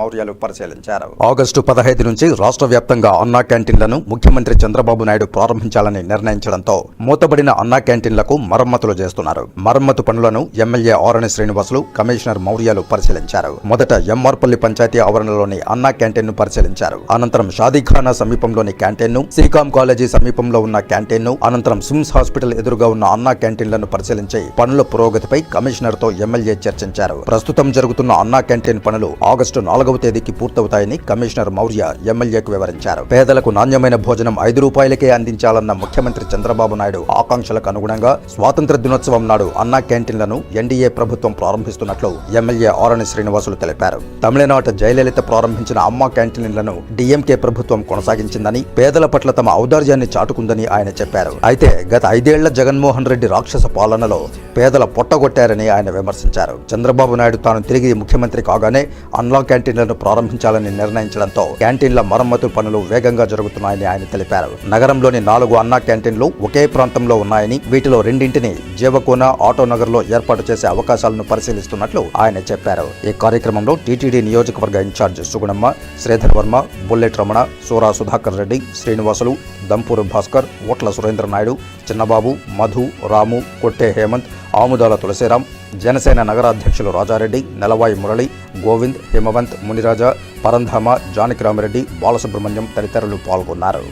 మౌర్యాలు పరిశీలించారు. ఆగస్టు 15 నుంచి రాష్ట్ర వ్యాప్తంగా అన్నా క్యాంటీన్లను ముఖ్యమంత్రి చంద్రబాబు నాయుడు ప్రారంభించాలని నిర్ణయించడంతో మూతబడిన అన్నా క్యాంటీన్లకు మరమ్మతులు చేస్తున్నారు. మరమ్మతు పనులను ఎమ్మెల్యే ఆరణి శ్రీనివాసులు, కమిషనర్ మౌర్యాలు పరిశీలించారు. మొదట ఎంఆర్పల్లి పంచాయతీ ఆవరణలోని అన్నా క్యాంటీన్ ను పరిశీలించారు. అనంతరం షాదీఖానా సమీపంలోని క్యాంటీన్ ను, శ్రీకాం కాలేజీ సమీపంలో ఉన్న క్యాంటీన్ ను, అనంతరం సిమ్స్ హాస్పిటల్ ఎదురుగా ఉన్న అన్నా క్యాంటీన్లను పరిశీలించి పనుల పురోగతిపై కమిషనర్ తో ఎమ్మెల్యే చర్చించారు. ప్రస్తుతం జరుగుతున్న అన్నా క్యాంటీన్ పనులు ఆగస్టు 4వ తేదీకి పూర్తవుతాయని కమిషనర్ మౌర్య ఎమ్మెల్యేకు వివరించారు. పేదలకు నాణ్యమైన భోజనం 5 రూపాయలకే అందించాలన్న ముఖ్యమంత్రి చంద్రబాబు నాయుడు ఆకాంక్షలకు అనుగుణంగా స్వాతంత్ర దినోత్సవం నాడు అన్నా క్యాంటీన్లను ఎన్డీఏ ప్రభుత్వం ప్రారంభిస్తున్నట్లు ఎమ్మెల్యే ఆరణి శ్రీనివాసులు తెలిపారు. తమిళనాట జయలలిత ప్రారంభించిన అమ్మా క్యాంటీన్లను డీఎంకే ప్రభుత్వం కొనసాగించిందని, పేదల పట్ల తమ ఔదార్యాన్ని చాటుకుందని ఆయన చెప్పారు. అయితే గత 5 ఏళ్ల జగన్మోహన్ రెడ్డి రాక్షస పాలనలో పేదల పొట్టగొట్టారని ఆయన విమర్శించారు. చంద్రబాబు నాయుడు తాను తిరిగి ముఖ్యమంత్రి కాగానే అన్నా క్యాంటీన్లను ప్రారంభించాలని నిర్ణయించడంతో క్యాంటీన్ల మరమ్మతు పనులు వేగంగా జరుగుతున్నాయని ఆయన తెలిపారు. నగరంలోని 4 అన్నా క్యాంటీన్లు ఒకే ప్రాంతంలో ఉన్నాయని, వీటిలో 2ంటిని జీవకోన, ఆటోనగర్ లో ఏర్పాటు చేసే అవకాశాలను పరిశీలిస్తున్నట్లు ఆయన చెప్పారు. ఈ కార్యక్రమంలో టీటీడీ నియోజకవర్గ ఇన్ఛార్జ్ సుగుణమ్మ, శ్రీధర్ వర్మ, బుల్లెట్ రమణ, సూరా సుధాకర్ రెడ్డి, శ్రీనివాసులు, దంపూరు భాస్కర్, ఓట్ల సురేంద్ర నాయుడు, చిన్నబాబు, మధు, రాము, కొట్టే హేమంత్, ఆముదాల తులసిరాం, జనసేన నగరాధ్యక్షులు రాజారెడ్డి, నెలవాయి మురళి, గోవింద్, హిమవంత్, మునిరాజా, పరంధామ, జానకిరామరెడ్డి, బాలసుబ్రహ్మణ్యం తదితరులు పాల్గొన్నారు.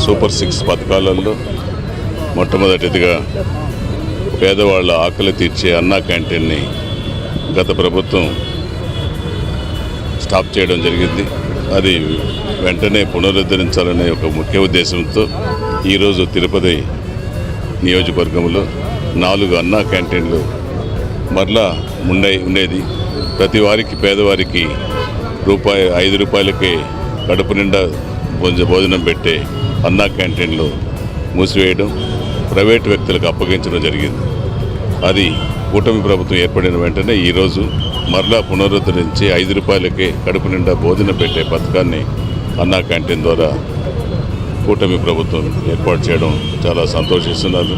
సూపర్ 6 పథకాలలో మొట్టమొదటిదిగా పేదవాళ్ల ఆకలి తీర్చే అన్నా క్యాంటీన్ని గత ప్రభుత్వం స్టాప్ చేయడం జరిగింది. అది వెంటనే పునరుద్ధరించాలనే ఒక ముఖ్య ఉద్దేశంతో ఈరోజు తిరుపతి నియోజకవర్గంలో 4 అన్నా క్యాంటీన్లు మరలా ఉండేది. ప్రతి వారికి, పేదవారికి 5 రూపాయలకే కడుపు నిండా భోజనం పెట్టే అన్నా క్యాంటీన్లు మూసివేయడం, ప్రైవేటు వ్యక్తులకు అప్పగించడం జరిగింది. అది కూటమి ప్రభుత్వం ఏర్పడిన వెంటనే ఈరోజు మరలా పునరుద్ధరించి 5 రూపాయలకే కడుపు నిండా భోజనం పెట్టే పథకాన్ని అన్నా క్యాంటీన్ ద్వారా కూటమి ప్రభుత్వం ఏర్పాటు చేయడం చాలా సంతోషిస్తున్నారు.